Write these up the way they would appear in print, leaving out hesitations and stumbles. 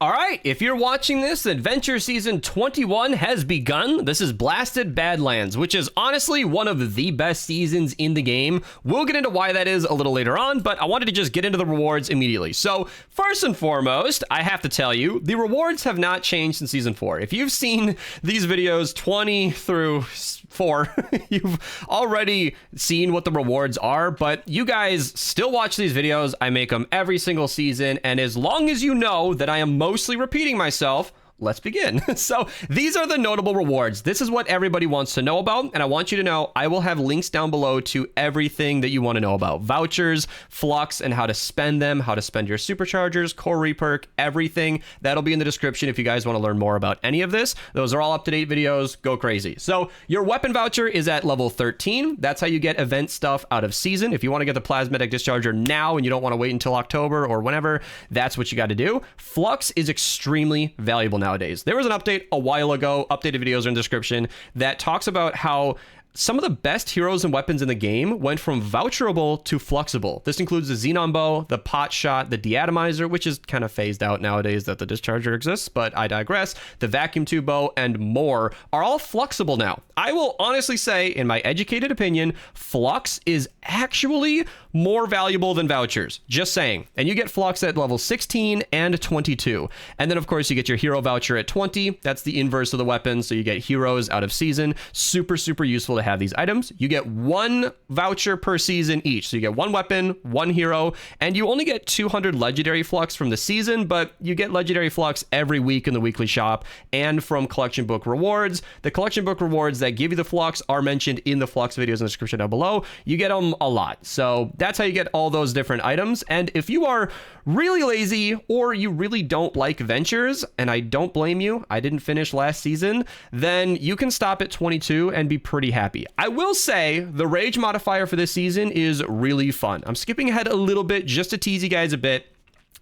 All right, if you're watching this, Adventure Season 21 has begun. This is Blasted Badlands, which is honestly one of the best seasons in the game. We'll get into why that is a little later on, but I wanted to just get into the rewards immediately. So, first and foremost, I have to tell you, the rewards have not changed since Season 4. If you've seen these videos 20 through 4, you've already seen what the rewards are, but you guys still watch these videos. I make them every single season, and as long as you know that I am mostly repeating myself, let's begin. So these are the notable rewards. This is what everybody wants to know about, and I want you to know I will have links down below to everything that you want to know about. Vouchers, flux, and how to spend them, how to spend your superchargers, core reperk, everything. That'll be in the description if you guys want to learn more about any of this. Those are all up-to-date videos. Go crazy. So your weapon voucher is at level 13. That's how you get event stuff out of season. If you want to get the plasmatic discharger now and you don't want to wait until October or whenever, that's what you got to do. Flux is extremely valuable nowadays. There was an update a while ago, updated videos are in the description, that talks about how some of the best heroes and weapons in the game went from voucherable to fluxible. This includes the Xenon Bow, the Pot Shot, the Deatomizer, which is kind of phased out nowadays that the Discharger exists, but I digress. The Vacuum Tube Bow and more are all fluxible now. I will honestly say, in my educated opinion, Flux is actually more valuable than vouchers. Just saying. And you get Flux at level 16 and 22. And then, of course, you get your Hero Voucher at 20. That's the inverse of the weapon, so you get heroes out of season. Super, super useful to have these items. You get one voucher per season each. So you get one weapon, one hero, and you only get 200 legendary flux from the season, but you get legendary flux every week in the weekly shop and from collection book rewards. The collection book rewards that give you the flux are mentioned in the flux videos in the description down below. You get them a lot. So that's how you get all those different items. And if you are really lazy or you really don't like ventures, and I don't blame you, I didn't finish last season, then you can stop at 22 and be pretty happy. I will say the rage modifier for this season is really fun. I'm skipping ahead a little bit just to tease you guys a bit.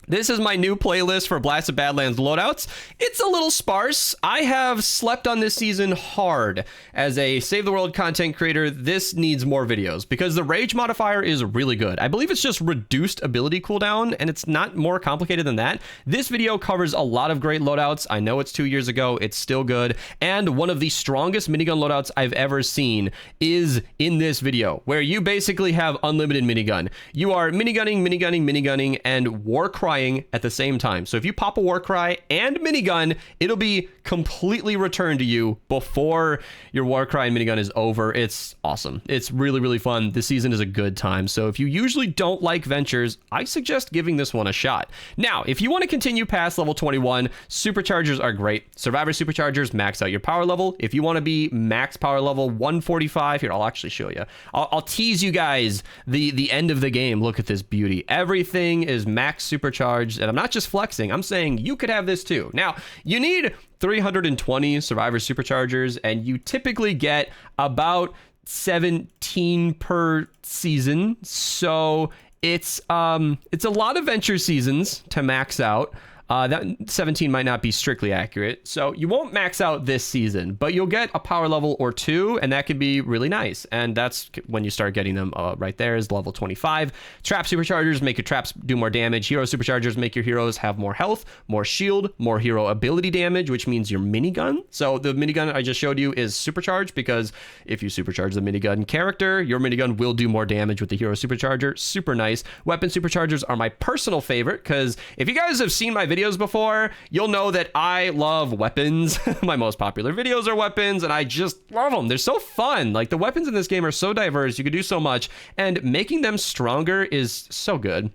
This is my new playlist for Blasted Badlands loadouts. It's a little sparse. I have slept on this season hard. As a Save the World content creator, this needs more videos because the rage modifier is really good. I believe it's just reduced ability cooldown, and it's not more complicated than that. This video covers a lot of great loadouts. I know it's 2 years ago. It's still good. And one of the strongest minigun loadouts I've ever seen is in this video, where you basically have unlimited minigun. You are minigunning, and war crying at the same time. So if you pop a war cry and minigun, it'll be completely returned to you before your war cry and minigun is over. It's awesome. It's really, really fun. This season is a good time. So if you usually don't like ventures, I suggest giving this one a shot. Now, if you want to continue past level 21, superchargers are great. Survivor superchargers max out your power level. If you want to be max power level 145, here, I'll actually show you. I'll tease you guys the end of the game. Look at this beauty. Everything is max supercharged. And I'm not just flexing, I'm saying you could have this too. Now, you need 320 Survivor Superchargers, and you typically get about 17 per season. So it's a lot of venture seasons to max out. That 17 might not be strictly accurate. So you won't max out this season, but you'll get a power level or two, and that could be really nice. And that's when you start getting them right there is level 25. Trap superchargers make your traps do more damage. Hero superchargers make your heroes have more health, more shield, more hero ability damage, which means your minigun. So the minigun I just showed you is supercharged because if you supercharge the minigun character, your minigun will do more damage with the hero supercharger. Super nice. Weapon superchargers are my personal favorite because if you guys have seen my videos before, you'll know that I love weapons. My most popular videos are weapons, and I just love them. They're so fun. Like, the weapons in this game are so diverse. You can do so much, and making them stronger is so good.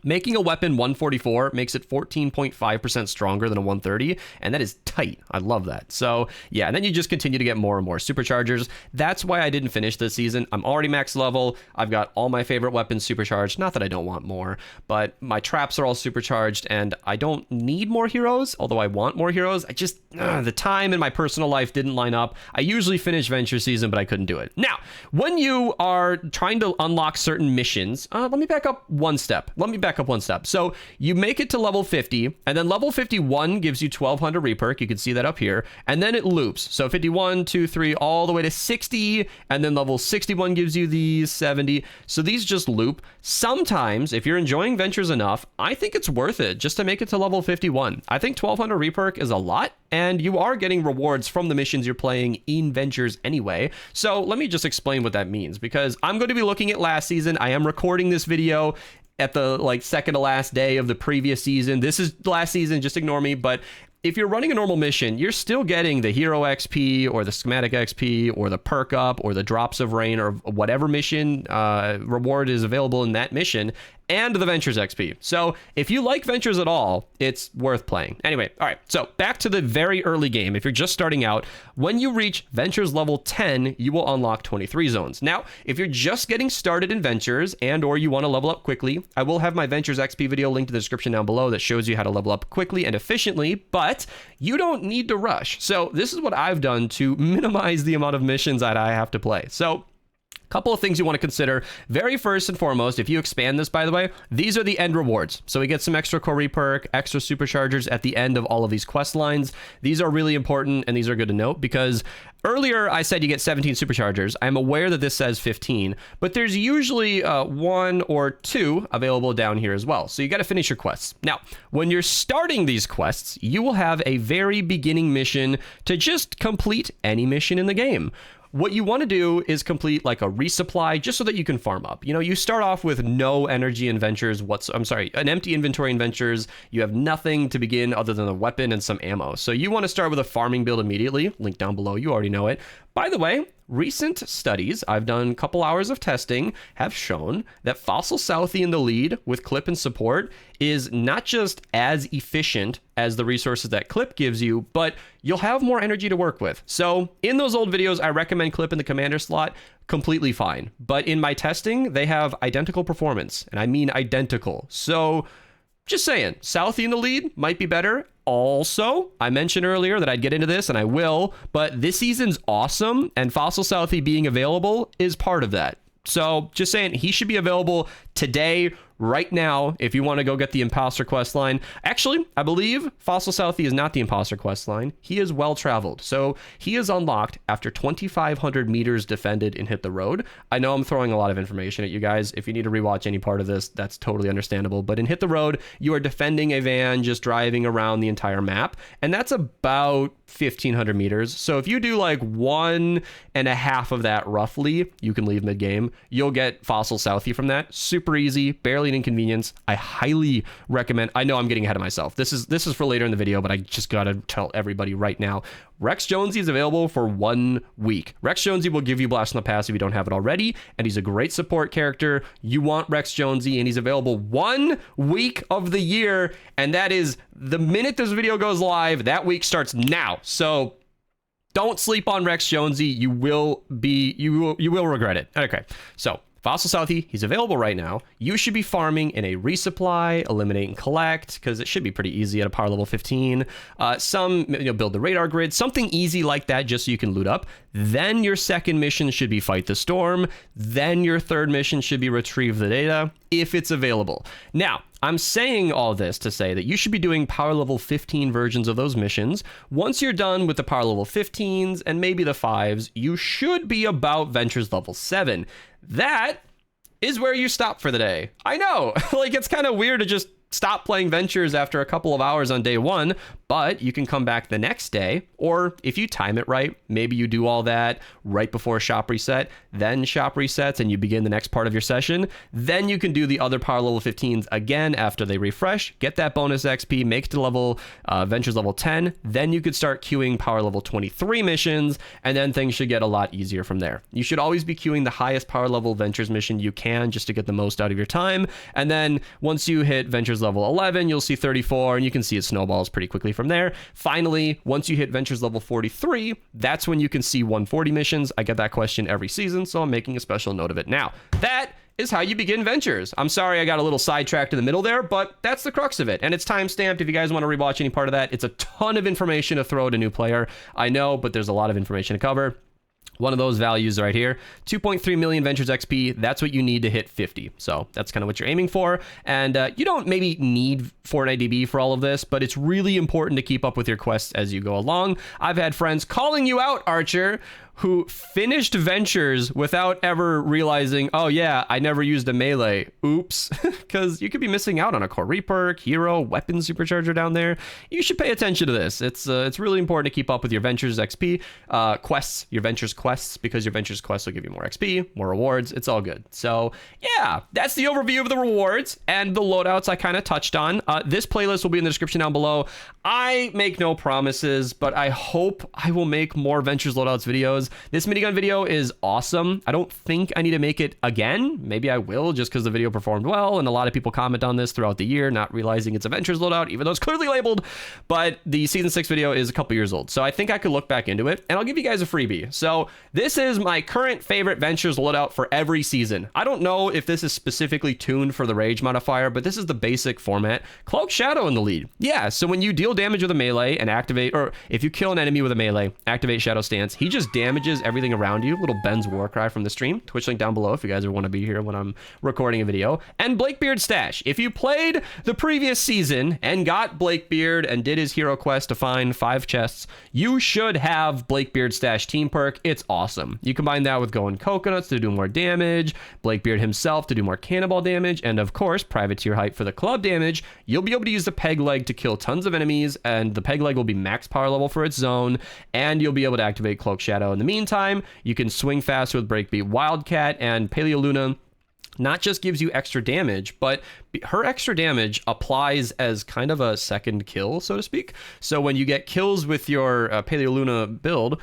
Making a weapon 144 makes it 14.5% stronger than a 130, and that is tight. I love that. So yeah, and then you just continue to get more and more superchargers. That's why I didn't finish this season. I'm already max level. I've got all my favorite weapons supercharged. Not that I don't want more, but my traps are all supercharged, and I don't need more heroes, although I want more heroes. I just, the time in my personal life didn't line up. I usually finish Venture season, but I couldn't do it. Now, when you are trying to unlock certain missions, let me back up one step. Let me back back up one step. So you make it to level 50, and then level 51 gives you 1200 reperk. You can see that up here. And then it loops. So 51, 2, 3, all the way to 60. And then level 61 gives you these 70. So these just loop. Sometimes, if you're enjoying Ventures enough, I think it's worth it just to make it to level 51. I think 1200 reperk is a lot, and you are getting rewards from the missions you're playing in Ventures anyway. So let me just explain what that means, because I'm going to be looking at last season. I am recording this video at the second to last day of the previous season. This is last season, just ignore me. But if you're running a normal mission, you're still getting the hero XP or the schematic XP or the perk up or the drops of rain or whatever mission reward is available in that mission, and the Ventures XP. So if you like Ventures at all, it's worth playing. Anyway, all right, so back to the very early game. If you're just starting out, when you reach Ventures level 10, you will unlock 23 zones. Now, if you're just getting started in Ventures and or you want to level up quickly, I will have my Ventures XP video linked in the description down below that shows you how to level up quickly and efficiently, but you don't need to rush. So this is what I've done to minimize the amount of missions that I have to play. So couple of things you want to consider. Very first and foremost, if you expand this, by the way, these are the end rewards. So we get some extra core reperk, extra superchargers at the end of all of these quest lines. These are really important, and these are good to note because earlier I said you get 17 superchargers. I'm aware that this says 15, but there's usually 1 or 2 available down here as well. So you got to finish your quests. Now, when you're starting these quests, you will have a very beginning mission to just complete any mission in the game. What you want to do is complete like a resupply just so that you can farm up. You know, you start off with no energy in Ventures, an empty inventory in Ventures. You have nothing to begin other than a weapon and some ammo. So you want to start with a farming build immediately. Link down below, you already know it. By the way, recent studies, I've done a couple hours of testing, have shown that Fossil Southie in the lead with Clip and support is not just as efficient as the resources that Clip gives you, but you'll have more energy to work with. So in those old videos, I recommend Clip in the commander slot, completely fine. But in my testing, they have identical performance, and I mean identical. So just saying, Southie in the lead might be better. Also, I mentioned earlier that I'd get into this, and I will, but this season's awesome, and Fossil Southie being available is part of that. So just saying, he should be available today, right now, if you want to go get the imposter quest line. Actually, I believe Fossil Southie is not the imposter quest line. He is well traveled. So he is unlocked after 2,500 meters defended in Hit the Road. I know I'm throwing a lot of information at you guys. If you need to rewatch any part of this, that's totally understandable. But in Hit the Road, you are defending a van, just driving around the entire map. And that's about 1,500 meters. So if you do like 1.5 of that roughly, you can leave mid-game. You'll get Fossil Southie from that. Super easy, barely an inconvenience. I highly recommend. I know I'm getting ahead of myself. This is for later in the video, but I just gotta tell everybody right now. Rex Jonesy is available for 1 week. Rex Jonesy will give you Blast from the Past if you don't have it already, and he's a great support character. You want Rex Jonesy, and he's available 1 week of the year, and that is the minute this video goes live. That week starts now. So don't sleep on Rex Jonesy. You will regret it. Okay, so Fossil Southie, he's available right now. You should be farming in a resupply, eliminate and collect, because it should be pretty easy at a power level 15. Build the radar grid, something easy like that, just so you can loot up. Then your second mission should be Fight the Storm. Then your third mission should be Retrieve the Data, if it's available. Now, I'm saying all this to say that you should be doing power level 15 versions of those missions. Once you're done with the power level 15s and maybe the 5s, you should be about Ventures level 7. That is where you stop for the day. I know, like it's kind of weird to just stop playing Ventures after a couple of hours on day 1, but you can come back the next day, or if you time it right, maybe you do all that right before shop reset, then shop resets and you begin the next part of your session. Then you can do the other power level 15s again after they refresh, get that bonus XP, make it to level Ventures level 10. Then you could start queuing power level 23 missions, and then things should get a lot easier from there. You should always be queuing the highest power level Ventures mission you can just to get the most out of your time. And then once you hit Ventures level 11, you'll see 34, and you can see it snowballs pretty quickly from there. Finally, once you hit Ventures level 43, that's when you can see 140 missions. I get that question every season, so I'm making a special note of it now. That is how you begin Ventures. I'm sorry I got a little sidetracked in the middle there, but that's the crux of it. And it's time-stamped if you guys want to rewatch any part of that. It's a ton of information to throw at a new player. I know, but there's a lot of information to cover. One of those values right here, 2.3 million Ventures XP. That's what you need to hit 50. So that's kind of what you're aiming for. And you don't maybe need Fortnite DB for all of this, but it's really important to keep up with your quests as you go along. I've had friends calling you out, Archer, who finished Ventures without ever realizing, oh yeah, I never used a melee. Oops. Because you could be missing out on a core reperk, hero, weapon supercharger down there. You should pay attention to this. It's really important to keep up with your Ventures XP quests, your Ventures quests, because your Ventures quests will give you more XP, more rewards. It's all good. So yeah, that's the overview of the rewards and the loadouts I kind of touched on. This playlist will be in the description down below. I make no promises, but I hope I will make more Ventures loadouts videos. This minigun video is awesome. I don't think I need to make it again. Maybe I will, just because the video performed well, and a lot of people comment on this throughout the year, not realizing it's a Ventures loadout, even though it's clearly labeled. But the Season 6 video is a couple years old, so I think I could look back into it, and I'll give you guys a freebie. So this is my current favorite Ventures loadout for every season. I don't know if this is specifically tuned for the Rage modifier, but this is the basic format. Cloak Shadow in the lead. Yeah, so when you deal damage with a melee and activate, or if you kill an enemy with a melee, activate Shadow Stance, he just damages everything around you. Little Ben's war cry from the stream. Twitch link down below if you guys want to be here when I'm recording a video. And Blakebeard stash. If you played the previous season and got Blakebeard and did his hero quest to find 5 chests, you should have Blakebeard stash team perk. It's awesome. You combine that with going coconuts to do more damage, Blakebeard himself to do more cannonball damage, and of course privateer height for the club damage. You'll be able to use the peg leg to kill tons of enemies, and the peg leg will be max power level for its zone, and you'll be able to activate Cloak Shadow in the meantime. You can swing fast with Breakbeat Wildcat, and Paleoluna not just gives you extra damage, but her extra damage applies as kind of a second kill, so to speak. So when you get kills with your Paleoluna build,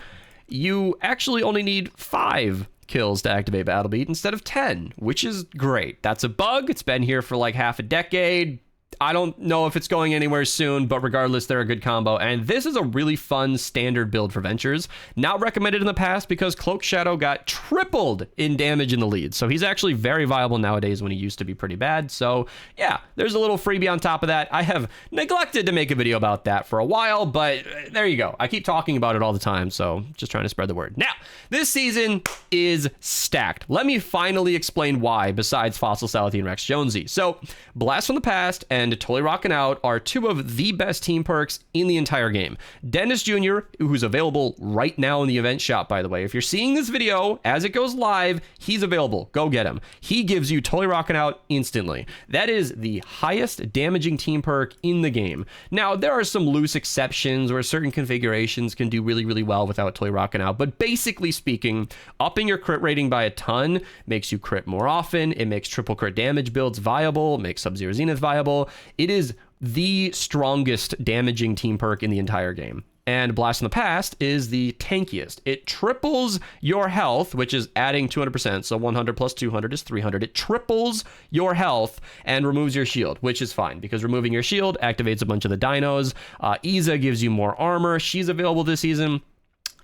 you actually only need 5 kills to activate Battle Beat instead of 10, which is great. That's a bug. It's been here for like half a decade. I don't know if it's going anywhere soon, but regardless, they're a good combo. And this is a really fun standard build for Ventures. Not recommended in the past because Cloak Shadow got tripled in damage in the lead. So he's actually very viable nowadays when he used to be pretty bad. So yeah, there's a little freebie on top of that. I have neglected to make a video about that for a while, but there you go. I keep talking about it all the time, so just trying to spread the word. Now, this season is stacked. Let me finally explain why, besides Fossil Southie and Rex Jonesy. So Blast from the Past and Totally Rockin' Out are 2 of the best team perks in the entire game. Dennis Jr., who's available right now in the event shop, by the way. If you're seeing this video as it goes live, he's available. Go get him. He gives you Totally Rockin' Out instantly. That is the highest damaging team perk in the game. Now, there are some loose exceptions where certain configurations can do really, really well without Totally Rockin' Out, but basically speaking, upping your crit rating by a ton makes you crit more often. It makes triple crit damage builds viable, makes Sub-Zero Zenith viable. It is the strongest damaging team perk in the entire game. And Blast from the Past is the tankiest. It triples your health, which is adding 200%. So 100 plus 200 is 300. It triples your health and removes your shield, which is fine because removing your shield activates a bunch of the dinos. Iza gives you more armor. She's available this season.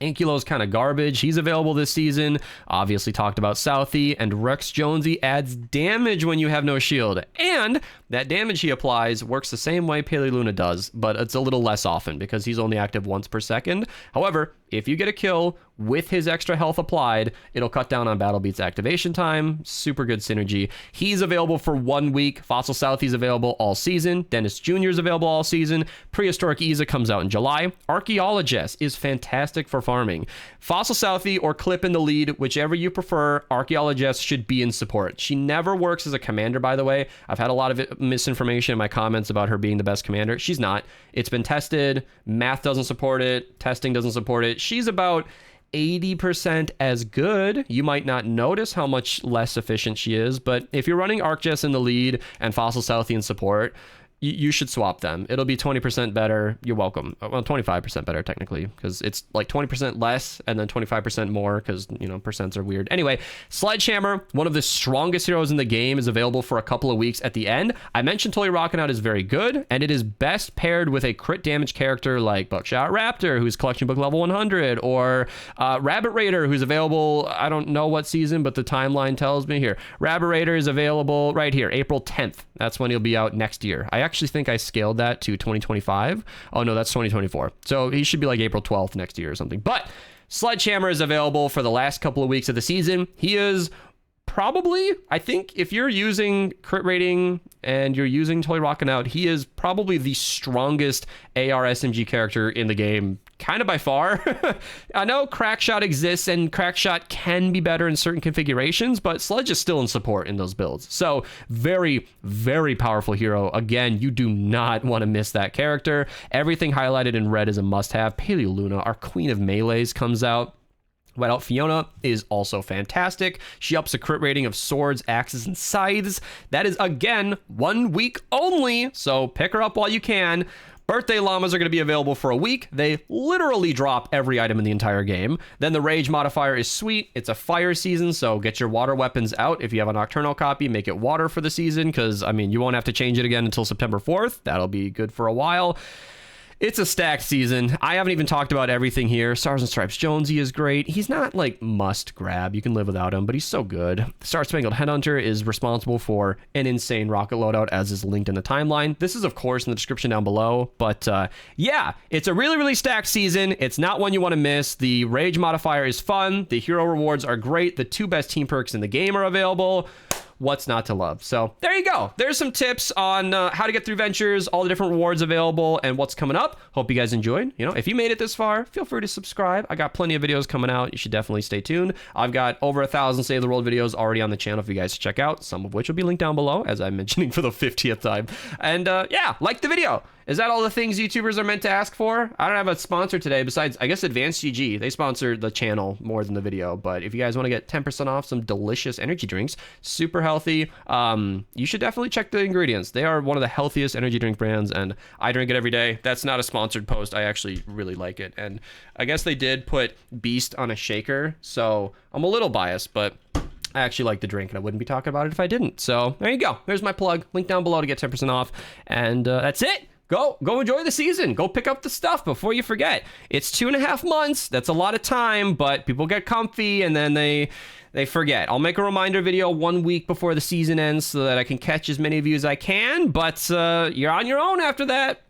Ankylo's kind of garbage. He's available this season. Obviously talked about Southie, and Rex Jonesy adds damage when you have no shield. And that damage he applies works the same way Paleoluna does, but it's a little less often because he's only active once per second. However, if you get a kill with his extra health applied, it'll cut down on Battle Beat's activation time. Super good synergy. He's available for 1 week. Fossil Southie's available all season. Dennis Jr. is available all season. Prehistoric Iza comes out in July. Archaeologist is fantastic for farming. Fossil Southie or Clip in the lead, whichever you prefer, Archaeologist should be in support. She never works as a commander, by the way. I've had a lot of misinformation in my comments about her being the best commander. She's not. It's been tested. Math doesn't support it. Testing doesn't support it. She's about 80% as good. You might not notice how much less efficient she is, but if you're running ArcGest in the lead and Fossil Southie in support, you should swap them. It'll be 20% better. You're welcome. Well, 25% better technically, because it's like 20% less and then 25% more because, you know, percents are weird. Anyway, Sledgehammer, one of the strongest heroes in the game, is available for a couple of weeks at the end. I mentioned Totally Rockin' Out is very good, and it is best paired with a crit damage character like Buckshot Raptor, who's collection book level 100, or Rabbit Raider, who's available, I don't know what season, but the timeline tells me here. Rabbit Raider is available right here, April 10th. That's when he'll be out next year. I actually think I scaled that to 2025. Oh no, that's 2024. So he should be like April 12th next year or something. But Sledgehammer is available for the last couple of weeks of the season. He is probably, I think, if you're using crit rating and you're using Totally Rockin' Out, he is probably the strongest AR SMG character in the game, kind of by far. I know Crackshot exists and Crackshot can be better in certain configurations, but Sledge is still in support in those builds. So very, very powerful hero. Again, you do not want to miss that character. Everything highlighted in red is a must-have. Paleo Luna, our queen of melees, comes out. Whiteout Fiona is also fantastic. She ups a crit rating of swords, axes, and scythes. That is, again, 1 week only, so pick her up while you can. Birthday llamas are going to be available for a week. They literally drop every item in the entire game. Then the rage modifier is sweet. It's a fire season, so get your water weapons out. If you have a nocturnal copy, make it water for the season, because, I mean, you won't have to change it again until September 4th. That'll be good for a while. It's a stacked season. I haven't even talked about everything here. Stars and Stripes Jonesy is great. He's not like must grab. You can live without him, but he's so good. Star Spangled Headhunter is responsible for an insane rocket loadout, as is linked in the timeline. This is, of course, in the description down below. But yeah, it's a really, really stacked season. It's not one you want to miss. The Rage modifier is fun. The hero rewards are great. The 2 best team perks in the game are available. What's not to love? So there you go. There's some tips on how to get through ventures, all the different rewards available, and what's coming up. Hope you guys enjoyed. You know, if you made it this far, feel free to subscribe. I got plenty of videos coming out. You should definitely stay tuned. I've got over 1,000 Save the World videos already on the channel for you guys to check out, some of which will be linked down below, as I'm mentioning for the 50th time. And yeah, like the video. Is that all the things YouTubers are meant to ask for? I don't have a sponsor today besides, I guess, Advanced GG. They sponsor the channel more than the video. But if you guys want to get 10% off some delicious energy drinks, super healthy, you should definitely check the ingredients. They are one of the healthiest energy drink brands, and I drink it every day. That's not a sponsored post. I actually really like it. And I guess they did put Beast on a shaker, so I'm a little biased, but I actually like the drink, and I wouldn't be talking about it if I didn't. So there you go. There's my plug. Link down below to get 10% off. And that's it. Go enjoy the season. Go pick up the stuff before you forget. It's 2.5 months. That's a lot of time, but people get comfy and then they forget. I'll make a reminder video 1 week before the season ends so that I can catch as many of you as I can, but you're on your own after that.